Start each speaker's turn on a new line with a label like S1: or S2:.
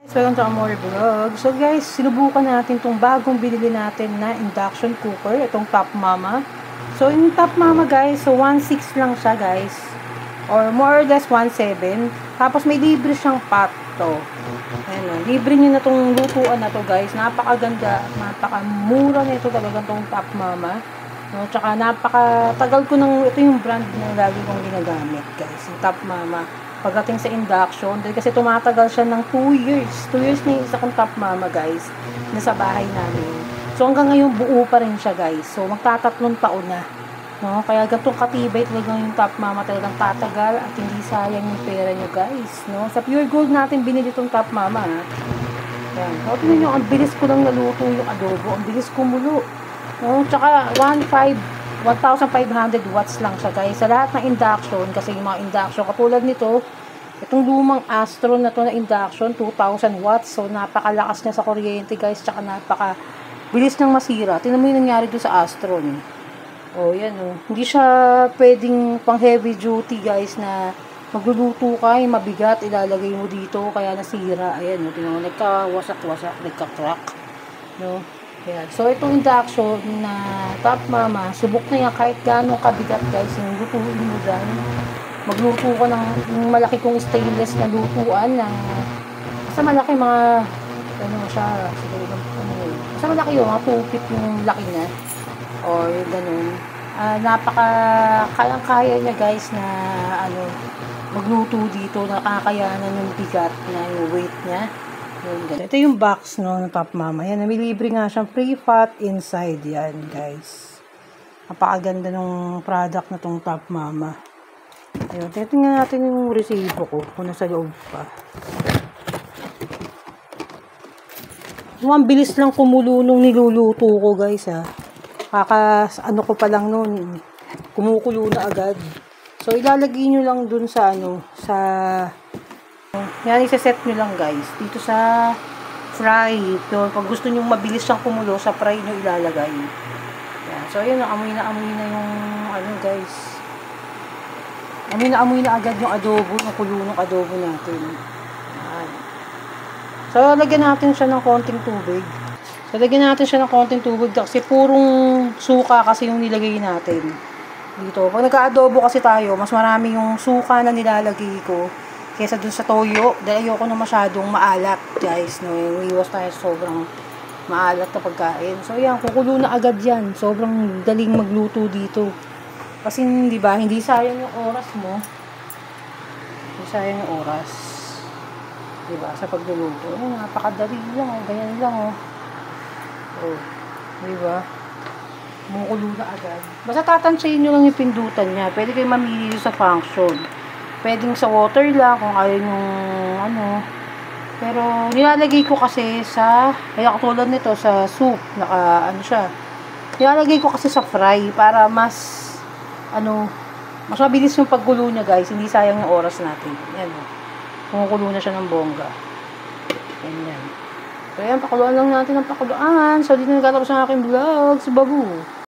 S1: Welcome to Amore Vlog. So guys, sinubukan natin itong bagong binili natin na induction cooker, itong Top Mama. So yung Top Mama guys, so 1.6 lang siya guys, or more or less 1.7. Tapos may libre siyang pot to. Ayan, libre niya na itong lutuan na to guys. Napakaganda, napakamura na ito talaga itong Top Mama. No, tsaka napakatagal ko ito yung brand na lagi kong ginagamit guys, yung Top Mama. Pagdating sa induction, dahil kasi tumatagal siya ng 2 years. 2 years na yung isa kong Top Mama guys, nasa bahay namin. So hanggang ngayon buo pa rin siya guys. So magtatatlong taon na. No? Kaya ganitong katibay talagang yung Top Mama, talagang tatagal at hindi sayang yung pera nyo guys. No? Sa Pure Gold natin binili itong Top Mama. Ha? Yan. So tingnan nyo, ang bilis ko lang naluto yung adobo. Ang bilis kumulo. No? Tsaka 1,500 watts lang siya guys. Sa lahat ng induction, kasi yung mga induction, katulad nito, itong lumang Astron na to na induction, 2,000 watts. So, napakalakas niya sa kuryente guys. Tsaka napakabilis niyang masira. Tingnan mo yung nangyari doon sa Astron. O, yan o. Hindi siya pwedeng pang heavy duty guys na magluluto ka, yung mabigat, ilalagay mo dito, kaya nasira. Ayan o, tingnan mo, nagkawasak-wasak, nagka-crack. No? Ayan. So, itong induction na Top Mama, subok na yan kahit gano'ng kabigat guys, yung lutuin mo dyan. Magluto ka ng malaki kong stainless na lutuan ng, basta malaki mga, ano siya, basta malaki yun, mga 2 feet yung laki na, or gano'n. Kayang-kaya niya guys na, magluto dito, nakakayanan yung bigat na yung weight niya. Ito yung box no, ng Top Mama. Yan, may libre nga siyang free pot inside yan, guys. Napakaganda ng product na tong Top Mama. Ayun, tingnan natin yung resibo ko kung nasa loob pa. Ang bilis lang kumulo nung niluluto ko, guys, ha. Ano ko pa lang nun, kumukulo na agad. So, ilalagay nyo lang dun sa, yan, isa-set nyo lang guys dito sa fry. So, pag gusto nyo mabilis siyang kumulo, sa fry nyo ilalagay. Yan. So ayun, amoy na yung guys, amoy na agad yung adobo, yung kulo ng adobo natin. Yan. So lagyan natin siya ng konting tubig. Kasi purong suka kasi yung nilagay natin dito. Pag nag-aadobo kasi tayo, mas marami yung suka na nilalagay ko kesa dun sa toyo, dahil ayoko na masyadong maalat guys, no? Iwas tayo sobrang maalat na pagkain. So yan, kukulo na agad yan. Sobrang daling magluto dito. Kasi di ba, hindi sayang yung oras mo. Hindi sayang yung oras. Di ba, sa pagluluto. Ayun, napakadali lang, ganyan lang, oh. Oh, di ba? Kumukulo na agad. Basta tatansyahin nyo lang yung pindutan niya. Pwede kayo mamili sa function. Pwedeng sa water lang kung ayaw yung pero nilalagay ko kasi kaya katulad nito sa soup, nilalagay ko kasi sa fry para mas mabilis yung paggulo niya guys, hindi sayang yung oras natin. Yan o, kumukulo na siya ng bongga. Yan. So yan, pakuluan lang natin ng pakuluan. So dito nagtatapos ang aking vlog, si Babu.